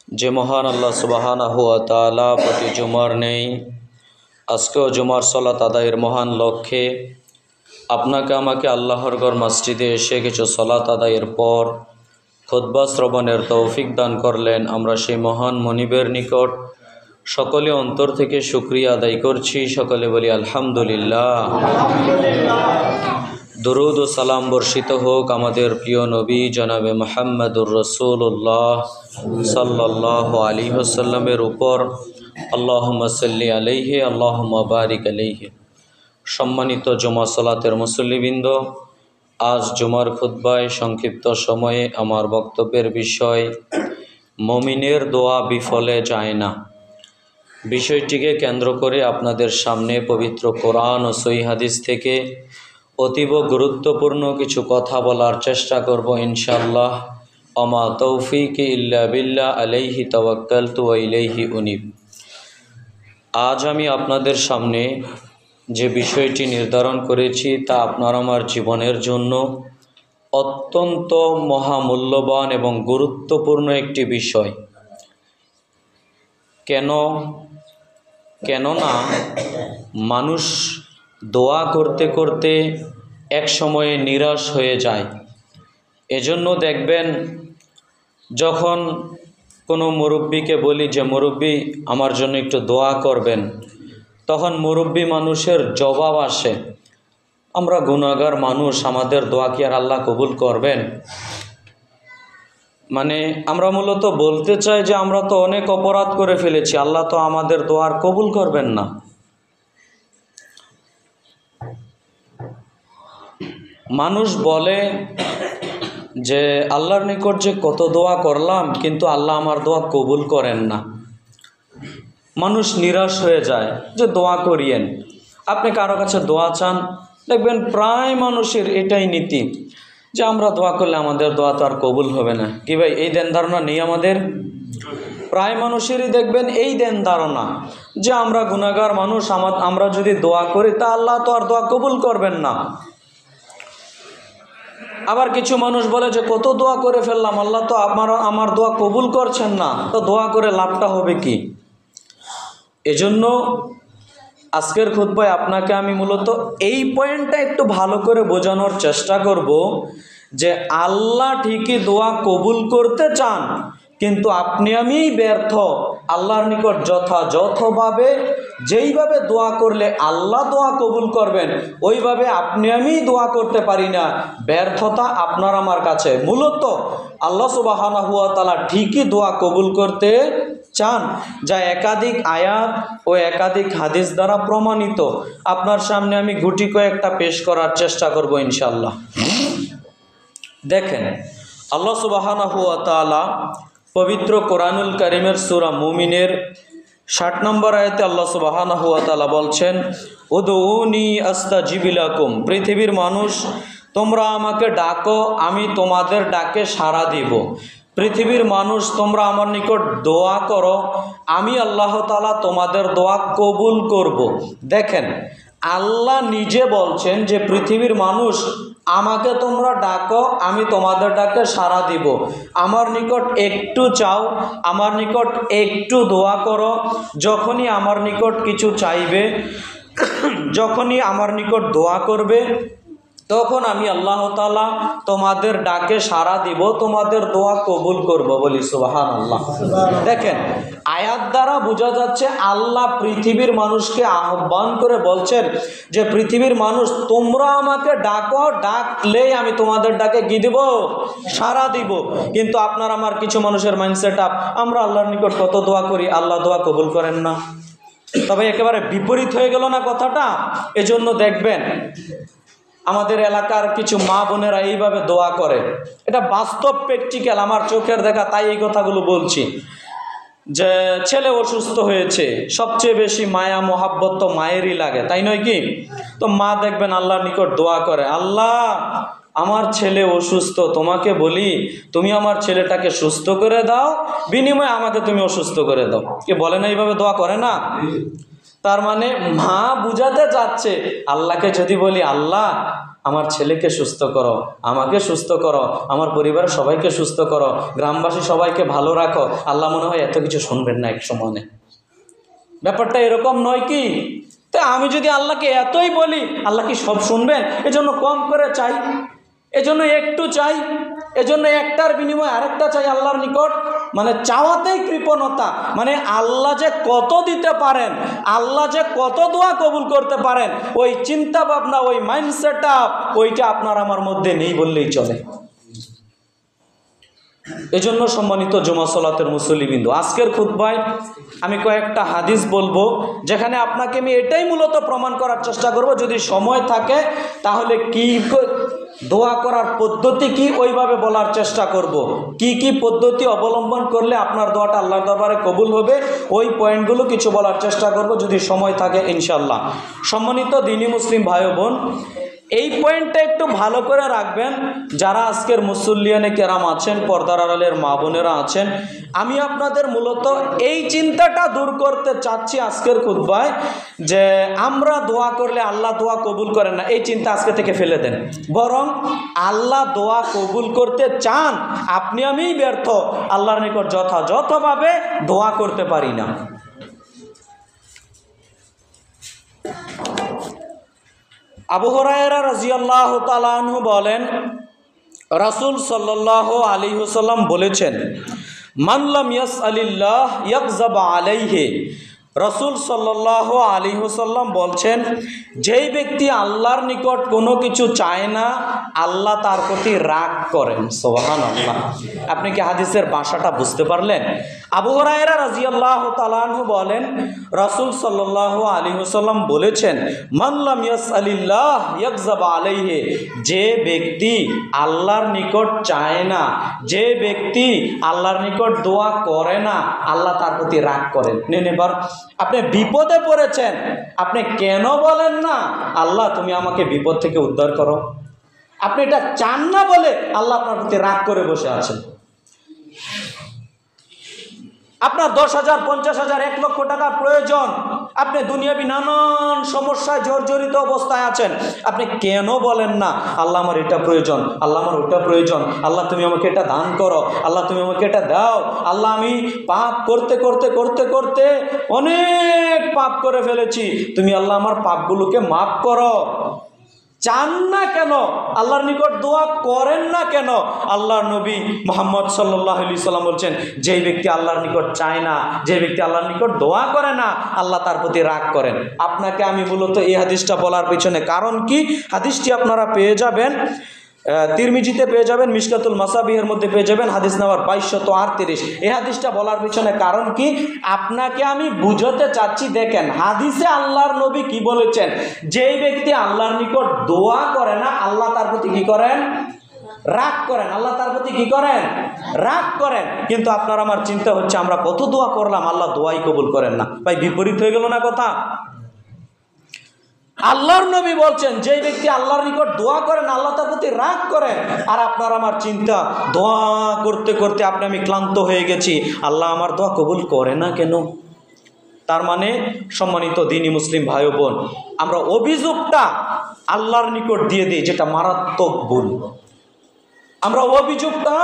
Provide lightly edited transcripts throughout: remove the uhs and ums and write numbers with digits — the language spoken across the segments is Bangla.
যে মহান আল্লাহ সুবহানাহু ওয়া তাআলা প্রতি জুমার নেই আজকেও জুমার সালাত আদায়ের মহান লক্ষ্যে আপনাকে আমাকে আল্লাহর ঘর মসজিদে এসে কিছু সালাত আদায়ের পর খুতবা শ্রবণের তৌফিক দান করলেন। আমরা সেই মহান মনিবের নিকট সকলে অন্তর থেকে শুকরিয়া আদায় করছি। সকলে বলি আলহামদুলিল্লাহ। দুরুদ ও সালাম বর্ষিত হোক আমাদের প্রিয় নবী জনাবে মুহাম্মদুর রাসূলুল্লাহ সাল্লাল্লাহু আলাইহি ওয়াসাল্লামের উপর। আল্লাহুম্মা সাল্লি আলাইহি আল্লাহুম্মা বারিক আলাইহি। সম্মানিত জুমা সালাতের মুসল্লিবৃন্দ, আজ জুমার খুতবায় সংক্ষিপ্ত সময়ে আমার বক্তব্যের বিষয় মুমিনের দোয়া বিফলে যায় না। বিষয়টিকে কেন্দ্র করে আপনাদের সামনে পবিত্র কোরআন ও সহিহ হাদিস থেকে অতীব গুরুত্বপূর্ণ কিছু কথা বলার চেষ্টা করব ইনশাআল্লাহ। ওমা তৌফিকি ইল্লা বিল্লাহ আলাইহি তাওয়াক্কালতু ওয়া ইলাইহি উনীব। আজ আমি আপনাদের সামনে যে বিষয়টি নির্ধারণ করেছি তা আপনার আমার জীবনের জন্য অত্যন্ত মহামূল্যবান এবং গুরুত্বপূর্ণ একটি বিষয়। কেননা মানুষ দোয়া করতে করতে এক সময়ে নিরাশ হয়ে যায়। এজন্য দেখবেন যখন কোনো মুরব্বিকে বলি যে মুরব্বি আমার জন্য একটু দোয়া করবেন, তখন মুরব্বি মানুষের জবাব আসে, আমরা গুনাহগার মানুষ, আমাদের দোয়া কি আর আল্লাহ কবুল করবেন? মানে আমরা মূলত বলতে চাই যে আমরা তো অনেক অপরাধ করে ফেলেছি, আল্লাহ তো আমাদের দোয়ার কবুল করবেন না। মানুষ বলে যে আল্লাহর নিকট যে কত দোয়া করলাম কিন্তু আল্লাহ আমার দোয়া কবুল করেন না। মানুষ নিরাশ হয়ে যায় যে দোয়া করিয়েন, আপনি কারো কাছে দোয়া চান, দেখবেন প্রায় মানুষের এটাই নীতি যে আমরা দোয়া করলে আমাদের দোয়া তো আর কবুল হবে না। কি ভাই, এই দেন ধারণা নেই আমাদের? প্রায় মানুষেরই দেখবেন এই দেন ধারণা যে আমরা গুনাহগার মানুষ, আমরা যদি দোয়া করি তা আল্লাহ তো আর দোয়া কবুল করবেন না। আবার কিছু মানুষ বলে যে কত দোয়া করে ফেললাম, আল্লাহ তো আমার দোয়া কবুল করছেন না, তো দোয়া করে লাভটা হবে কি? এজন্য আজকের খুতবায় আপনাকে আমি মূলত এই পয়েন্টটা একটু ভালো করে বোঝানোর চেষ্টা করব যে আল্লাহ ঠিকই দোয়া কবুল করতে চান, কিন্তু আপনি আমিই ব্যর্থ। আল্লাহর নিকট যথাযথভাবে যেইভাবে দোয়া করলে আল্লাহ দোয়া কবুল করবেন ওইভাবে আপনি আমি দোয়া করতে পারি না। ব্যর্থতা আপনার আমার কাছে। মূলত আল্লাহ সুবহানাহু ওয়া তাআলা ঠিকই দোয়া কবুল করতে চান, যা একাধিক আয়াত ও একাধিক হাদিস দ্বারা প্রমাণিত। আপনার সামনে আমি গুটি কয়েকটা পেশ করার চেষ্টা করব ইনশাআল্লাহ। দেখেন, আল্লাহ সুবহানাহু ওয়া তাআলা পবিত্র কোরআনুল কারীমের সূরা মুমিনের 60 নম্বর আয়াতে আল্লাহ সুবহানাহু ওয়া তাআলা বলছেন, উদউনি আস্তাজিব লাকুম। পৃথিবীর মানুষ, তোমরা আমাকে ডাকো, আমি তোমাদের ডাকে সাড়া দিব। পৃথিবীর মানুষ, তোমরা আমার নিকট দোয়া করো, আমি আল্লাহ তাআলা তোমাদের দোয়া কবুল করব। দেখেন, আল্লাহ নিজে বলছেন যে পৃথিবীর মানুষ, আমাকে তোমরা ডাকো, আমি তোমাদের ডাকে সাড়া দিব। আমার নিকট একটু চাও, আমার নিকট একটু দোয়া করো। যখনই আমার নিকট কিছু চাইবে, যখনই আমার নিকট দোয়া করবে, তখন আমি আল্লাহ তাআলা তোমাদের ডাকে সাড়া দিব, তোমাদের দোয়া কবুল করব। বলি সুবহানাল্লাহ। দেখেন, আয়াত দ্বারা বোঝা যাচ্ছে আল্লাহ পৃথিবীর মানুষকে আহ্বান করে বলছেন যে পৃথিবীর মানুষ, তোমরা আমাকে ডাকো, ডাকলেই আমি তোমাদের ডাকে কি দিব? সাড়া দিব। কিন্তু আপনার আমার কিছু মানুষের মাইন্ডসেট আপ, আমরা আল্লাহর নিকট কত দোয়া করি, আল্লাহ দোয়া কবুল করেন না। তবে একেবারে বিপরীত হয়ে গেল না কথাটা? এজন্য দেখবেন আমাদের এলাকার কিছু মা বোনেরা এইভাবে দোয়া করে। এটা বাস্তব, প্র্যাকটিক্যাল, আমার চোখের দেখা, তাই এই কথাগুলো বলছি। যে ছেলে অসুস্থ হয়েছে, সবচেয়ে বেশি মায়া মোহাব্বত তো মায়েরই লাগে, তাই নয় কি? তো মা দেখবেন আল্লাহর নিকট দোয়া করে, আল্লাহ আমার ছেলে অসুস্থ, তোমাকে বলি তুমি আমার ছেলেটাকে সুস্থ করে দাও, বিনিময়ে আমাকে তুমি অসুস্থ করে দাও। কে বলে না এইভাবে দোয়া করে না? তার মানে মা বুঝাতে চাচ্ছে আল্লাহকে যদি বলি, আল্লাহ আমার ছেলেকে সুস্থ করো, আমাকে সুস্থ করো, আমার পরিবারের সবাইকে সুস্থ করো, গ্রামবাসী সবাইকে ভালো রাখো, আল্লাহ মনে হয় এত কিছু শুনবেন না এক সময়ে। ব্যাপারটা এরকম নয় কি? তা আমি যদি আল্লাহকে এতই বলি, আল্লাহ কি সব শুনবেন? এজন্য কম করে চাই, এজন্য একটু চাই, এজন্য একটার বিনিময়ে আরেকটা চাই আল্লাহর নিকট। মানে চাওয়াতেই কৃপণতা। মানে আল্লাহ যে কত দিতে পারেন, আল্লাহ যে কত দোয়া কবুল করতে পারেন, ওই চিন্তা ভাবনা, ওই মাইন্ডসেট আপ, ওইটা আপনার আমার মধ্যে নেই বললেই চলে। এজন্য সম্মানিত জুমা সালাতের মুসল্লিবৃন্দ, আজকের খুতবায় আমি কয়েকটা হাদিস বলবো, যেখানে আপনাকে আমি এটাই মূলত প্রমাণ করার চেষ্টা করব, যদি সময় থাকে তাহলে কি দোয়া করার পদ্ধতি কি ওইভাবে বলার চেষ্টা করব, কি কি পদ্ধতি অবলম্বন করলে আপনার দোয়াটা আল্লাহর দরবারে কবুল হবে, ওই পয়েন্টগুলো কিছু বলার চেষ্টা করব যদি সময় থাকে ইনশাআল্লাহ। সম্মানিত দ্বীনি মুসলিম ভাই বোন, এই পয়েন্টটা একটু ভালো করে রাখবেন। যারা আজকের মুসল্লিয়ানে কেরাম আছেন, পর্দার আড়ালের মা বোনেরা আছেন, আমি আপনাদের মূলত এই চিন্তাটা দূর করতে চাচ্ছি আজকের খুতবায়, যে আমরা দোয়া করলে আল্লাহ দোয়া কবুল করেন না, এই চিন্তা আজকে থেকে ফেলে দেন। বরং আল্লাহ দোয়া কবুল করতে চান, আপনি আমিই ব্যর্থ, আল্লাহর নিকট যথাযথভাবে দোয়া করতে পারি না। আবু হুরায়রা রাদিয়াল্লাহু তাআলা আনহু বলেন, রাসূল সাল্লাল্লাহু আলাইহি ওয়াসাল্লাম বলেছেন, মান লাম ইয়াসআলিল্লাহ ইয়াগযাব আলাইহি। রাসূল সাল্লাল্লাহু আলাইহি ওয়াসাল্লাম বলছেন, যেই ব্যক্তি আল্লাহর নিকট কোনো কিছু চায় না, আল্লাহ তার প্রতি রাগ করেন। সুবহানাল্লাহ। আপনি কি হাদিসের ভাষাটা বুঝতে পারলেন? আবু হুরায়রা রাদিয়াল্লাহু তাআলা আনহু বলেন, রাসূল সাল্লাল্লাহু আলাইহি ওয়াসাল্লাম বলেছেন, মান লাম ইয়াসআলিল্লাহ ইয়াগযাব আলাইহি। যে ব্যক্তি আল্লাহর নিকট চায় না, যে ব্যক্তি আল্লাহর নিকট দোয়া করে না, আল্লাহ তার প্রতি রাগ করেন। এবার আপনি বিপদে পড়েছেন, আপনি কেন বলেন না আল্লাহ তুমি আমাকে বিপদ থেকে উদ্ধার করো? আপনি এটা চান না বলে আল্লাহ আপনার প্রতি রাগ করে বসে আছেন। আপনার 10,000, 50,000, 1 লক্ষ টাকার প্রয়োজন, আপনি দুনিয়াবি নানান সমস্যায় জর্জরিত অবস্থায় আছেন, আপনি কেন বলেন না আল্লাহ আমার এটা প্রয়োজন, আল্লাহ আমার ওটা প্রয়োজন, আল্লাহ তুমি আমাকে এটা দান করো, আল্লাহ তুমি আমাকে এটা দাও, আল্লাহ আমি পাপ করতে করতে করতে করতে অনেক পাপ করে ফেলেছি, তুমি আল্লাহ আমার পাপগুলোকে মাফ করো। চান না কেন? আল্লাহর নিকট দোয়া করেন না কেন? আল্লাহর নবী মুহাম্মদ সাল্লাল্লাহু আলাইহি সাল্লাম বলছেন, যেই ব্যক্তি আল্লাহর নিকট চায় না, যে ব্যক্তি আল্লাহর নিকট দোয়া করে না, আল্লাহ তার প্রতি রাগ করেন। আপনাকে আমি মূলত এই হাদিসটা বলার পিছনে কারণ কি, হাদিসটি আপনারা পেয়ে যাবেন তিরমিজিতে, পেয়ে যাবেন মিশকাতুল মাসাবিহের মধ্যে পেয়ে যাবেন, হাদিস নাম্বার 2238। এই হাদিসটা বলার পিছনে কারণ কি আপনাকে আমি বুঝাতে চাচ্ছি। দেখেন হাদিসে আল্লাহর নবী কি বলেছেন, যেই ব্যক্তি আল্লাহর নিকট দোয়া করে না, আল্লাহ তার প্রতি কি করেন? রাগ করেন। আল্লাহ তার প্রতি কি করেন? রাগ করেন। কিন্তু আপনার আমার চিন্তা হচ্ছে আমরা কত দোয়া করলাম, আল্লাহ দোয়াই কবুল করেন না। ভাই বিপরীত হয়ে গেল না কথা? আল্লাহর নবী বলছেন, যেই ব্যক্তি আল্লাহর নিকট দোয়া করেন, আল্লাহ তার প্রতি রাগ করেন। আর আপনার আমার চিন্তা, দোয়া করতে করতে আপনি আমি ক্লান্ত হয়ে গেছি, আল্লাহ আমার দোয়া কবুল করে না কেন? তার মানে সম্মানিত দ্বীনি মুসলিম ভাই বোন, আমরা অভিযোগটা আল্লাহর নিকট দিয়ে দিই, যেটা মারাত্মক ভুল। আমরা অভিযোগটা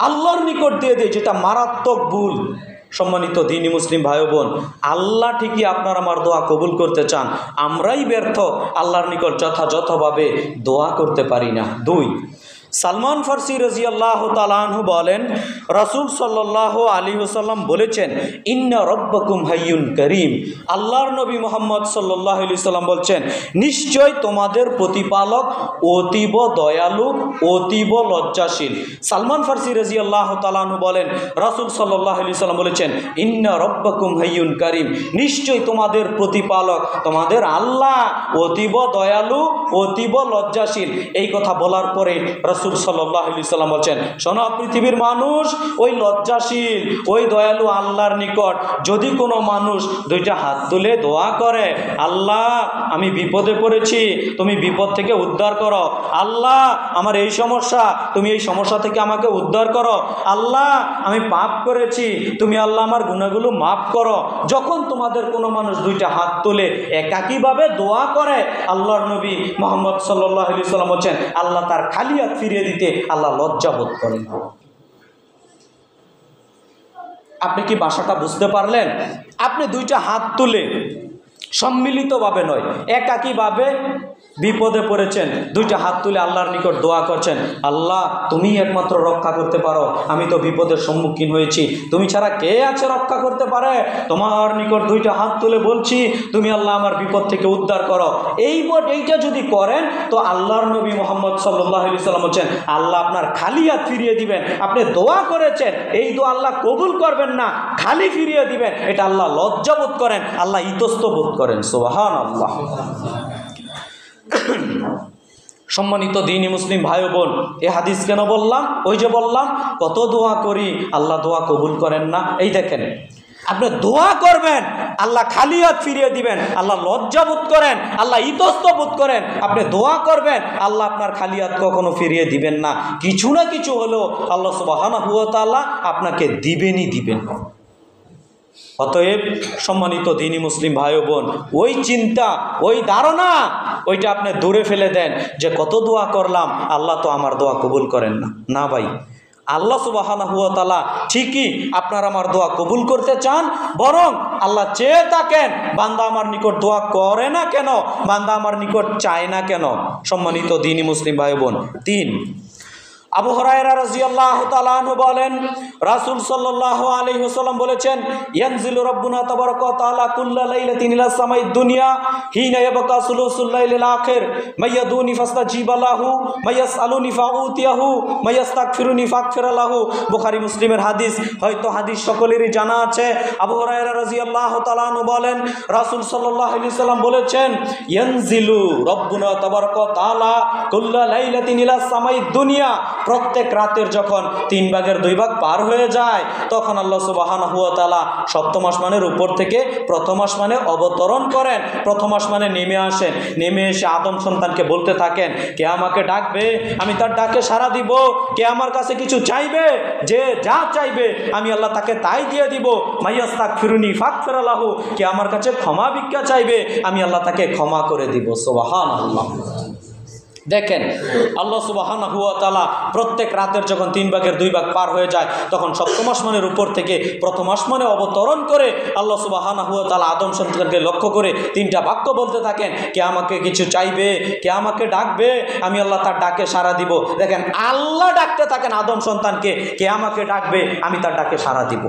আল্লাহর নিকট দিয়ে দিই, যেটা মারাত্মক ভুল। সম্মানিত দ্বীনি মুসলিম ভাই বোন, আল্লাহ ঠিকই আপনার আমার দোয়া কবুল করতে চান, আমরাই ব্যর্থ, আল্লাহর নিকট যথাযথভাবে দোয়া করতে পারি না। 2, সালমান ফারসি রাদিয়াল্লাহু তাআলা আনহু বলেন, রাসূল সাল্লাল্লাহু আলাইহি ওয়াসাল্লাম বলেছেন, ইন্না রাব্বাকুম হাইয়ুন কারীম। আল্লাহর নবী মুহাম্মদ সাল্লাল্লাহু আলাইহি ওয়াসাল্লাম বলছেন, নিশ্চয় তোমাদের প্রতিপালক অতীব দয়ালু, অতীব লজ্জাশীল। সালমান ফারসি রাদিয়াল্লাহু তাআলা আনহু বলেন, রাসূল সাল্লাল্লাহু আলাইহি ওয়াসাল্লাম বলেছেন, ইন্না রাব্বাকুম হাইয়ুন কারীম। নিশ্চয় তোমাদের প্রতিপালক, তোমাদের আল্লাহ অতীব দয়ালু, অতীব লজ্জাশীল। এই কথা বলার পরে রাসূল রাসূল সাল্লাল্লাহু আলাইহি সাল্লাম বলছেন, শোনো পৃথিবীর মানুষ, ওই লজ্জাশীল ওই দয়ালু আল্লাহর নিকট যদি কোনো মানুষ দুইটা হাত তুলে দোয়া করে, আল্লাহ আমি বিপদে পড়েছি, তুমি বিপদ থেকে উদ্ধার করো, আল্লাহ আমার এই সমস্যা, তুমি এই সমস্যা থেকে আমাকে উদ্ধার করো, আল্লাহ আমি পাপ করেছি, তুমি আল্লাহ আমার গুনাহগুলো মাফ করো। যখন তোমাদের কোনো মানুষ দুইটা হাত তুলে একাকীভাবে দোয়া করে, আল্লাহর নবী মুহাম্মদ সাল্লাল্লাহু আলাইহি সাল্লাম বলেন, আল্লাহ তার খালি হাত ফিরিয়ে দিতে আল্লাহ লজ্জা বোধ করেন। আপনি কি ভাষাটা বুঝতে পারলেন? আপনি দুইটা হাত তুলে সম্মিলিতভাবে নয়, একাকীভাবে বিপদে পড়েছেন, দুইটা হাত তুলে আল্লাহর নিকট দোয়া করছেন, আল্লাহ তুমি একমাত্র রক্ষা করতে পারো, আমি তো বিপদের সম্মুখীন হয়েছি, তুমি ছাড়া কে আছে রক্ষা করতে পারে, তোমার নিকট দুইটা হাত তুলে বলছি, তুমি আল্লাহ আমার বিপদ থেকে উদ্ধার করো। এইটা যদি করেন তো আল্লাহর নবী মুহাম্মদ সাল্লাল্লাহু আলাইহি সাল্লাম বলেন, আল্লাহ আপনার খালি হাত ফিরিয়ে দিবেন। আপনি দোয়া করেছেন, এই দোয়া আল্লাহ কবুল করবেন না, খালি ফিরিয়ে দিবেন, এটা আল্লাহ লজ্জা বোধ করেন, আল্লাহ ইতস্ত বোধ করেন। সুবহানাল্লাহ। সম্মানিত দ্বীনি মুসলিম ভাই বোন, এ হাদিস কেন বললাম? ওই যে বললাম কত দোয়া করি আল্লাহ দোয়া কবুল করেন না। এই দেখেন, আপনি দোয়া করবেন, আল্লাহ খালি হাত ফিরিয়ে দিবেন, আল্লাহ লজ্জা বোধ করেন, আল্লাহ ইতস্ত বোধ করেন। আপনি দোয়া করবেন, আল্লাহ আপনার খালি হাত কখনো ফিরিয়ে দিবেন না, কিছু না কিছু হলেও আল্লাহ সুবহানাহু ওয়া তাআলা আপনাকে দিবেনই দিবেন। অতএব সম্মানিত দ্বীনি মুসলিম ভাই বোন, ওই চিন্তা ওই ধারণা ওইটা আপনি দূরে ফেলে দেন যে কত দোয়া করলাম আল্লাহ তো আমার দোয়া কবুল করেন না। না ভাই, আল্লাহ সুবহানাহু ওয়া তাআলা ঠিকই আপনার আমার দোয়া কবুল করতে চান, বরং আল্লাহ চেয়ে থাকেন বান্দা আমার নিকট দোয়া করে না কেন, বান্দা আমার নিকট চায় না কেন। সম্মানিত দ্বীনি মুসলিম ভাই বোন, 3, আবু হুরায়রা রাদিয়াল্লাহু তাআলা আনহু বলেন, রাসূল সাল্লাল্লাহু আলাইহি ওয়াসাল্লাম বলেছেন, ইয়ানজিলু রাব্বুনা তাবারাকা ওয়া তাআলা কুল্লা লাইলাতিন ইলা সামাইদ দুনিয়া হিনা ইয়াবকা সুলুসুল লাইলিল আখির মাইয়াদুনি ফাস্তাজিবা লাহু মাইয়াসআলুনি ফাউতিয়াহু মাইয়াস্তাগফিরুনি ফাগফিরা লাহু। বুখারী মুসলিমের হাদিস, হয়তো হাদিস সকলেরই জানা আছে। আবু হুরায়রা রাদিয়াল্লাহু তাআলা আনহু বলেন, রাসূল সাল্লাল্লাহু আলাইহি ওয়াসাল্লাম বলেছেন, ইয়ানজিলু রাব্বুনা তাবারাকা ওয়া তাআলা কুল্লা লাইলাতিন ইলা সামাইদ দুনিয়া, প্রত্যেক রাতের যখন 3 ভাগের 2 ভাগ পার হয়ে যায় তখন আল্লাহ সুবহানাহু ওয়া তাআলা সপ্তম আসমানের উপর থেকে প্রথম আসমানে অবতরণ করেন, প্রথম আসমানে নেমে আসেন, নেমে এসে আদম সন্তানকে বলতে থাকেন, কে আমাকে ডাকবে আমি তার ডাকে সাড়া দিব, কে আমার কাছে কিছু চাইবে, যে যা চাইবে আমি আল্লাহ তাকে তাই দিয়ে দিব, মাইয়াস্তাগফিরুনি ফাগফিরা লাহু, কে আমার কাছে ক্ষমা ভিক্ষা চাইবে আমি আল্লাহ তাকে ক্ষমা করে দিব। সুবহানাল্লাহ। দেখেন, আল্লাহ সুবহানাহু ওয়া তাআলা প্রত্যেক রাতের যখন 3 ভাগের 2 ভাগ পার হয়ে যায় তখন সপ্তম আসমানের উপর থেকে প্রথম আসমানে অবতরণ করে আল্লাহ সুবহানাহু ওয়া তাআলা আদম সন্তানকে লক্ষ্য করে 3টা বাক্য বলতে থাকেন, কে আমাকে কিছু চাইবে, কে আমাকে ডাকবে আমি আল্লাহ তার ডাকে সাড়া দিব। দেখেন, আল্লাহ ডাকতে থাকেন আদম সন্তানকে, কে আমাকে ডাকবে আমি তার ডাকে সাড়া দিব,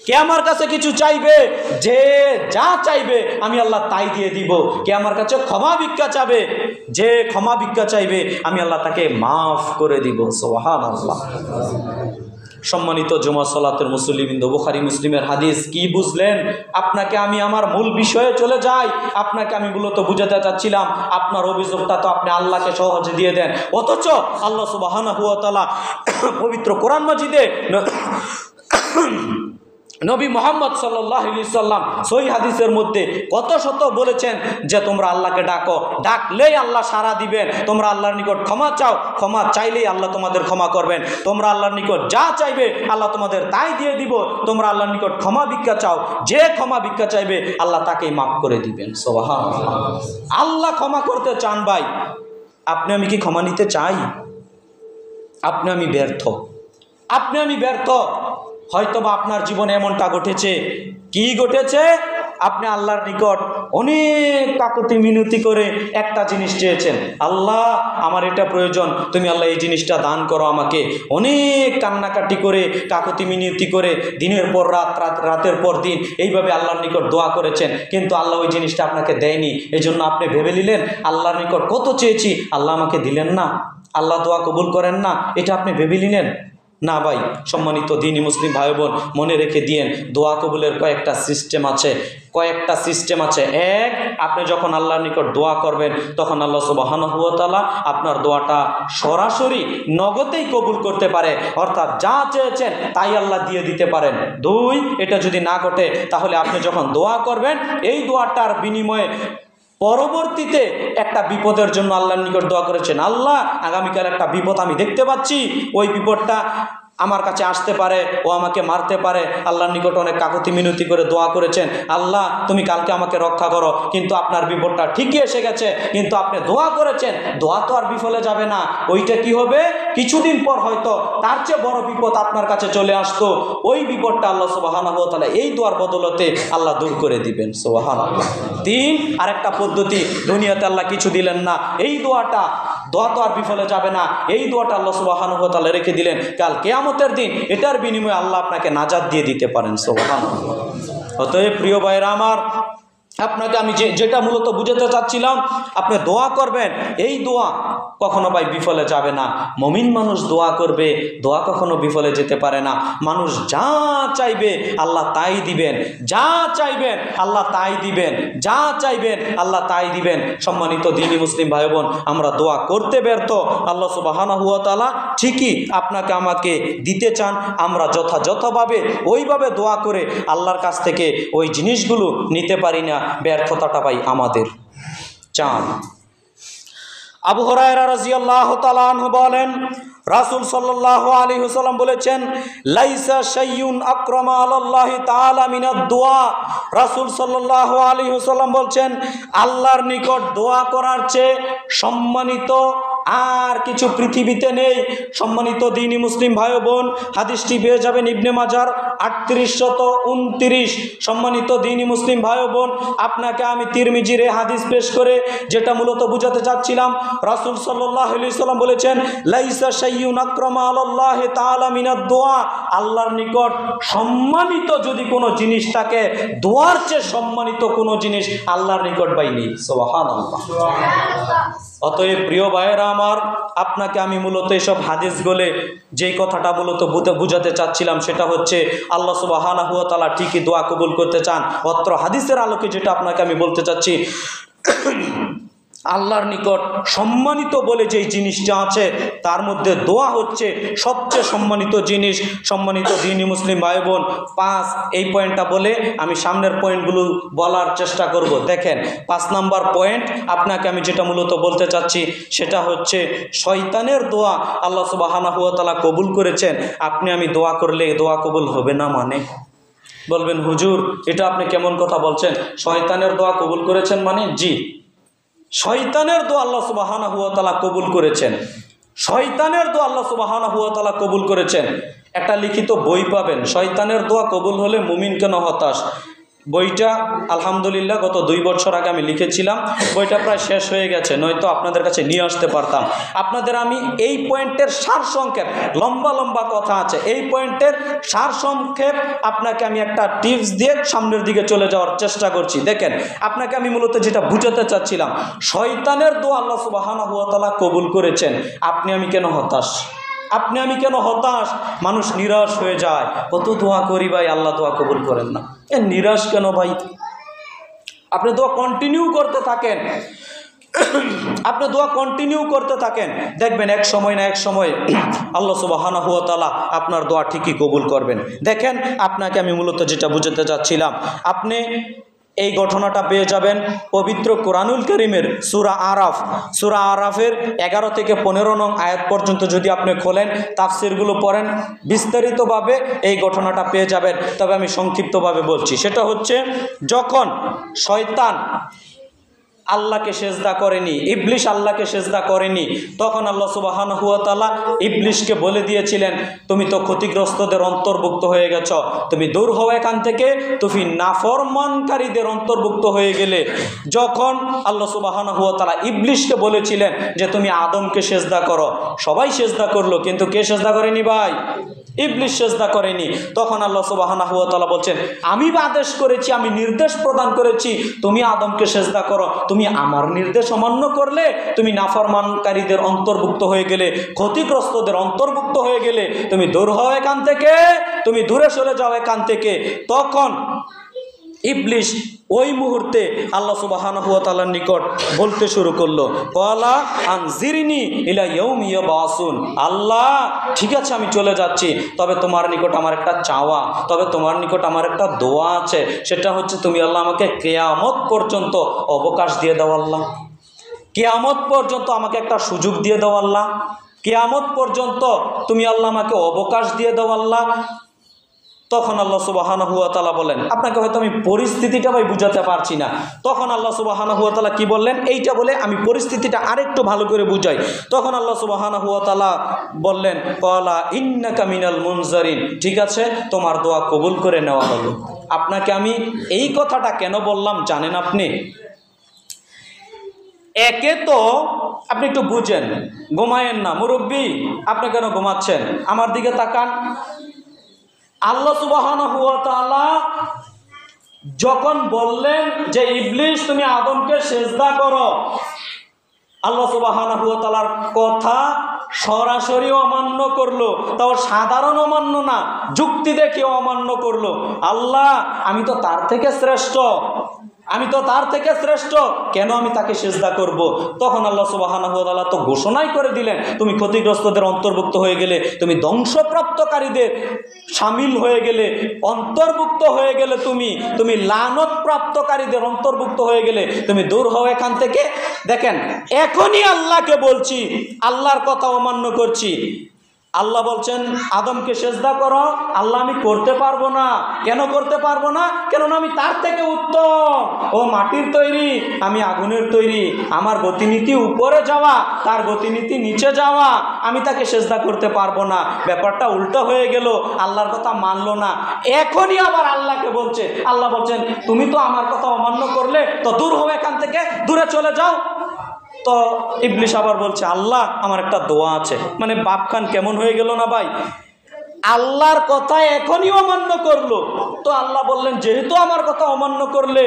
কে আমার কাছে কিছু চাইবে, যে যা চাইবে আমি আল্লাহ তাই দিয়ে দিব, কে আমার কাছে ক্ষমা ভিক্ষা চাবে, যে ক্ষমা ভিক্ষা চাইবে আমি আল্লাহ তাকে মাফ করে দিব। সুবহানাল্লাহ। সম্মানিত জুমা সালাতের মুসল্লিবৃন্দ, বুখারী মুসলিমের হাদিস কি বুঝলেন? আপনাকে আমি আমার মূল বিষয়ে চলে যাই। আপনাকে আমি মূলত বুঝাতে চাচ্ছিলাম আপনার অভিযোগটা তো আপনি আল্লাহকে সহজে দিয়ে দেন, অথচ আল্লাহ সুবহানাহু ওয়া তাআলা পবিত্র কোরআন মাজিদে নবী মুহাম্মদ সাল্লাল্লাহু আলাইহি সাল্লাম সহিহ হাদিসের মধ্যে কত শত বলেছেন যে তোমরা আল্লাহকে ডাকো, ডাকলেই আল্লাহ সাড়া দিবেন, তোমরা আল্লাহর নিকট ক্ষমা চাও, ক্ষমা চাইলেই আল্লাহ তোমাদের ক্ষমা করবেন, তোমরা আল্লাহর নিকট যা চাইবে আল্লাহ তোমাদের তাই দিয়ে দিব, তোমরা আল্লাহর নিকট ক্ষমা ভিক্ষা চাও, যে ক্ষমা ভিক্ষা চাইবে আল্লাহ তাকেই মাফ করে দিবেন। সুবহানাল্লাহ। আল্লাহ ক্ষমা করতে চান ভাই, আপনি আমি কি ক্ষমা নিতে চাই? আপনি আমি ব্যর্থ, আপনি আমি ব্যর্থ। হয়তোবা আপনার জীবনে এমনটা ঘটেছে। কি ঘটেছে? আপনি আল্লাহর নিকট অনেক কাকুতি মিনতি করে একটা জিনিস চেয়েছেন, আল্লাহ আমার এটা প্রয়োজন, তুমি আল্লাহ এই জিনিসটা দান করো আমাকে। অনেক কান্নাকাটি করে কাকুতি মিনতি করে দিনের পর রাত, রাতের পর দিন এইভাবে আল্লাহর নিকট দোয়া করেছেন, কিন্তু আল্লাহ ওই জিনিসটা আপনাকে দেয়নি। এই জন্য আপনি ভেবে নিলেন আল্লাহর নিকট কত চেয়েছি আল্লাহ আমাকে দিলেন না, আল্লাহ দোয়া কবুল করেন না, এটা আপনি ভেবে নিলেন। না ভাই, সম্মানিত দ্বীনি মুসলিম ভাই বোন, মনে রেখে দিয়েন দোয়া কবুলের কয়েকটা সিস্টেম আছে। কয়েকটা সিস্টেম আছে। এক, আপনি যখন আল্লাহর নিকট দোয়া করবেন তখন আল্লাহ সুবহানাহু ওয়া তাআলা আপনার দোয়াটা সরাসরি নগদেই কবুল করতে পারে, অর্থাৎ যা চেয়েছেন তাই আল্লাহ দিয়ে দিতে পারেন। দুই, এটা যদি না ঘটে তাহলে আপনি যখন দোয়া করবেন এই দোয়াটার বিনিময়ে পরবর্তীতে একটা বিপদের জন্য আল্লাহর নিকট দোয়া করেছেন, আল্লাহ আগামীকাল একটা বিপদ আমি দেখতে পাচ্ছি, ওই বিপদটা আমার কাছে আসতে পারে, ও আমাকে মারতে পারে, আল্লাহর নিকট অনেক কাকুতি মিনতি করে দোয়া করেছেন, আল্লাহ তুমি কালকে আমাকে রক্ষা করো, কিন্তু আপনার বিপদটা ঠিকই এসে গেছে, কিন্তু আপনি দোয়া করেছেন, দোয়া তো আর বিফলে যাবে না, ওইটা কি হবে, কিছুদিন পর হয়তো তার চেয়ে বড় বিপদ আপনার কাছে চলে আসতো, ওই বিপদটা আল্লাহ সুবহানাহু ওয়া তাআলা এই দোয়ার বদলতে আল্লাহ দূর করে দিবেন। সুবহানাল্লাহ। তিন, আরেকটা পদ্ধতি, দুনিয়াতে আল্লাহ কিছু দিলেন না, এই দোয়া তো আর বিফলে যাবে না, এই দোয়াটা আল্লাহ সুবহানাহু ওয়া তাআলা রেখে দিলেন কাল কিয়ামতের দিন, এটার বিনিময়ে আল্লাহ আপনাকে নাজাত দিয়ে দিতে পারেন। সুবহানাল্লাহ। অতএব প্রিয় ভাইরা আমার, আপনাকে আমি যেটা মূলত বুঝাতে চাচ্ছিলাম, আপনি দোয়া করবেন, এই দোয়া কখনো ভাই বিফলে যাবে না। মুমিন মানুষ দোয়া করবে, দোয়া কখনো বিফলে যেতে পারে না। মানুষ যা চাইবে আল্লাহ তাই দিবেন, যা চাইবেন আল্লাহ তাই দিবেন, যা চাইবেন আল্লাহ তাই দিবেন। সম্মানিত দ্বীনি মুসলিম ভাই বোন, আমরা দোয়া করতে ব্যর্থ, আল্লাহ সুবহানাহু ওয়া তাআলা ঠিকই আপনাকে আমাকে দিতে চান, আমরা যথাযথভাবে ওইভাবে দোয়া করে আল্লাহর কাছ থেকে ওই জিনিসগুলো নিতে পারি না, ব্যর্থতাটা ভাই আমাদের। চান আবু হুরায়রা রাদিয়াল্লাহু তাআলা আনহু বলেন, রাসূল সাল্লাল্লাহু আলাইহি ওয়াসাল্লাম বলেছেন, লাইসা শাইউন আকরামা আলাল্লাহি তাআলা মিনাদ দুআ। রাসূল সাল্লাল্লাহু আলাইহি ওয়াসাল্লাম বলছেন, আল্লাহর নিকট দোয়া করার চেয়ে সম্মানিত আর কিছু পৃথিবীতে নেই। সম্মানিত দ্বীনি মুসলিম ভাই বোন, হাদিসটি পেয়ে যাবেন ইবনে মাজার 3829। সম্মানিত দ্বীনি মুসলিম ভাই বোন, আপনাকে আমি তিরমিজির হাদিস পেশ করে যেটা মূলত বুঝাতে চাচ্ছিলাম, রাসূল সাল্লাল্লাহু আলাইহি ওয়াসাল্লাম বলেছেন, লাইসা শাইউন আকরামা আলাল্লাহি তাআলা মিনাদ দুআ। আল্লাহর নিকট সম্মানিত যদি কোনো জিনিস থাকে, দোয়ার চেয়ে সম্মানিত কোনো জিনিস আল্লাহর নিকট ভাই নেই। সুবহানাল্লাহ। অতএব প্রিয় ভাইয়েরা আমার, আপনাকে আমি মূলত এইসব হাদিসগুলো যেই কথাটা মূলত বুঝাতে চাচ্ছিলাম সেটা হচ্ছে, আল্লাহ সুবহানাহু ওয়া তাআলা ঠিকই দোয়া কবুল করতে চান। অত্র হাদিসের আলোকে যেটা আপনাকে আমি বলতে চাচ্ছি, আল্লাহর নিকট সম্মানিত বলে যেই জিনিসটা আছে তার মধ্যে দোয়া হচ্ছে সবচেয়ে সম্মানিত জিনিস। সম্মানিত দ্বীনি মুসলিম ভাই বোন, 5 এই পয়েন্টটা বলে আমি সামনের পয়েন্টগুলো বলার চেষ্টা করব। দেখেন, 5 নাম্বার পয়েন্ট আপনাকে আমি যেটা মূলত বলতে চাচ্ছি সেটা হচ্ছে, শয়তানের দোয়া আল্লাহ সুবহানাহু ওয়া তাআলা কবুল করেছেন। আপনি আমি দোয়া করলে দোয়া কবুল হবে না মানে? বলবেন হুজুর, এটা আপনি কেমন কথা বলছেন, শয়তানের দোয়া কবুল করেছেন মানে? জি, শয়তানের দোয়া আল্লাহ সুবহানাহু ওয়া তাআলা কবুল করেছেন, শয়তানের দোয়া আল্লাহ সুবহানাহু ওয়া তাআলা কবুল করেছেন। একটা লিখিত বই পাবেন, শয়তানের দোয়া কবুল হলে মুমিন কেন হতাশ। বইটা আলহামদুলিল্লাহ গত 2 বছর আগে আমি লিখেছিলাম, বইটা প্রায় শেষ হয়ে গেছে, নয়তো আপনাদের কাছে নিয়ে আসতে পারতাম। আপনাদের আমি এই পয়েন্টের সারসংক্ষেপ, লম্বা লম্বা কথা আছে, এই পয়েন্টের সারসংক্ষেপ আপনাকে আমি একটা টিপস দিয়ে সামনের দিকে চলে যাওয়ার চেষ্টা করছি। দেখেন, আপনাকে আমি মূলত যেটা বুঝাতে চাচ্ছিলাম, শয়তানের দোয়া আল্লাহ সুবহানাহু ওয়া তাআলা কবুল করেছেন, আপনি আমি কেন হতাশ? আপনি আমি কেন হতাশ? মানুষ নিরাশ হয়ে যায়, কত দোয়া করি ভাই আল্লাহ দোয়া কবুল করেন না। নিরাশ কেন ভাই? আপনি দোয়া কন্টিনিউ করতে থাকেন, আপনি দোয়া কন্টিনিউ করতে থাকেন, দেখবেন এক সময় না এক সময় আল্লাহ সুবহানাহু ওয়া তাআলা আপনার দোয়া ঠিকই কবুল করবেন। দেখেন, আপনাকে আমি মূলত যেটা বুঝাতে চাচ্ছিলাম, আপনি এই ঘটনাটা পেয়ে যাবেন পবিত্র কোরআনুল কারীমের সূরা আরাফ, সূরা আরাফের 11 থেকে 15 নং আয়াত পর্যন্ত যদি আপনি খোলেন, তাফসিরগুলো পড়েন, বিস্তারিতভাবে এই ঘটনাটা পেয়ে যাবেন। তবে আমি সংক্ষিপ্তভাবে বলছি, সেটা হচ্ছে, যখন শয়তান আল্লাহকে সেজদা করেনি, ইবলিশ আল্লাহকে সেজদা করেনি, তখন আল্লাহ সুবহানাহু ওয়া তাআলা ইবলিশকে বলে দিয়েছিলেন, তুমি তো ক্ষতিগ্রস্তদের অন্তর্ভুক্ত হয়ে গেছ, তুমি দূর হও এখান থেকে, তুমি নাফরমানকারীদের অন্তর্ভুক্ত হয়ে গেলে। যখন আল্লাহ সুবহানাহু ওয়া তাআলা ইবলিশকে বলেছিলেন যে তুমি আদমকে সেজদা করো, সবাই সেজদা করলো, কিন্তু কে সেজদা করেনি ভাই? ইবলিশ সেজদা করেনি। তখন আল্লাহ সুবহানাহু ওয়া তাআলা বলছেন, আমি আদেশ করেছি, আমি নির্দেশ প্রদান করেছি, তুমি আদমকে সেজদা করো, তুমি আমার নির্দেশ অমান্য করলে, তুমি নাফরমানকারীদের অন্তর্ভুক্ত হয়ে গেলে, ক্ষতিগ্রস্তদের অন্তর্ভুক্ত হয়ে গেলে, তুমি দূর হও এখান থেকে, তুমি দূরে সরে যাও এখান থেকে। তখন ইবলিশ ওই মুহূর্তে আল্লাহ সুবহানাহু ওয়া তাআলার নিকট বলতে শুরু করলো, ক্বালা আনজিরনি ইলা ইয়াউমি ইয়াবাসুন, আল্লাহ ঠিক আছে আমি চলে যাচ্ছি, তবে তোমার নিকট আমার একটা চাওয়া, তবে তোমার নিকট আমার একটা দোয়া আছে, সেটা হচ্ছে তুমি আল্লাহ আমাকে কিয়ামত পর্যন্ত অবকাশ দিয়ে দাও আল্লাহ, কিয়ামত পর্যন্ত আমাকে একটা সুযোগ দিয়ে দাও আল্লাহ, কিয়ামত পর্যন্ত তুমি আল্লাহ আমাকে অবকাশ দিয়ে দাও আল্লাহ। তখন আল্লাহ সুবহানাহু ওয়া তাআলা বলেন, আপনাকে হয়তো আমি পরিস্থিতিটা ভাই বুঝাতে পারছি না, তখন আল্লাহ সুবহানাহু ওয়া তাআলা কি বললেন এইটা বলে আমি পরিস্থিতিটা আরেকটু ভালো করে বুঝাই। তখন আল্লাহ সুবহানাহু ওয়া তাআলা বললেন, ক্বালা ইন্নাকা মিনাল মুনজারিন, ঠিক আছে তোমার দোয়া কবুল করে নেওয়া হলো। আপনাকে আমি এই কথাটা কেন বললাম জানেন আপনি? একে তো আপনি একটু বুঝেন, ঘুমায়েন না মুরব্বী, আপনি কেন ঘুমাচ্ছেন? আমার দিকে তাকান। আল্লাহ সুবহানাহু ওয়া তাআলা যখন বললেন যে ইবলিশ তুমি আদমকে সিজদা করো, আল্লাহ সুবহানাহু ওয়া তাআলার কথা সরাসরি অমান্য করলো, তাও সাধারণ অমান্য না, যুক্তি দেখে অমান্য করলো। আল্লাহ আমি তো তার থেকে শ্রেষ্ঠ, আমি তো তার থেকে শ্রেষ্ঠ, কেন আমি তাকে সিজদা করব? তখন আল্লাহ সুবহানাহু ওয়া তাআলা তো ঘোষণাই করে দিলেন, তুমি ক্ষতিগ্রস্তদের অন্তর্ভুক্ত হয়ে গেলে, তুমি ধ্বংসপ্রাপ্তকারীদের শামিল হয়ে গেলে, অন্তর্ভুক্ত হয়ে গেলে, তুমি লানত প্রাপ্তকারীদের অন্তর্ভুক্ত হয়ে গেলে, তুমি দূর হও এখান থেকে। দেখেন এখনই আল্লাহকে বলছি, আল্লাহর কথা অমান্য করছি। আল্লাহ বলছেন আদমকে সিজদা করো, আল্লাহ আমি করতে পারবো না। কেন করতে পারবো না? কেননা আমি তার থেকে উত্তম। ও মাটির তৈরি, আমি আগুনের তৈরি, আমার গতিনীতি উপরে যাওয়া, তার গতিনীতি নিচে যাওয়া, আমি তাকে সিজদা করতে পারবো না। ব্যাপারটা উল্টো হয়ে গেল, আল্লাহর কথা মানলো না। এখনই আবার আল্লাহকে বলছে, আল্লাহ বলছেন তুমি তো আমার কথা অমান্য করলে, তো দূর হও এখান থেকে, দূরে চলে যাও। তো ইবলিশ আবার বলছে আল্লাহ আমার একটা দোয়া আছে। মানে বাপ খান কেমন হয়ে গেল না ভাই? আল্লাহর কথা এখনই অমান্য করলো। তো আল্লাহ বললেন যেহেতু আমার কথা অমান্য করলে,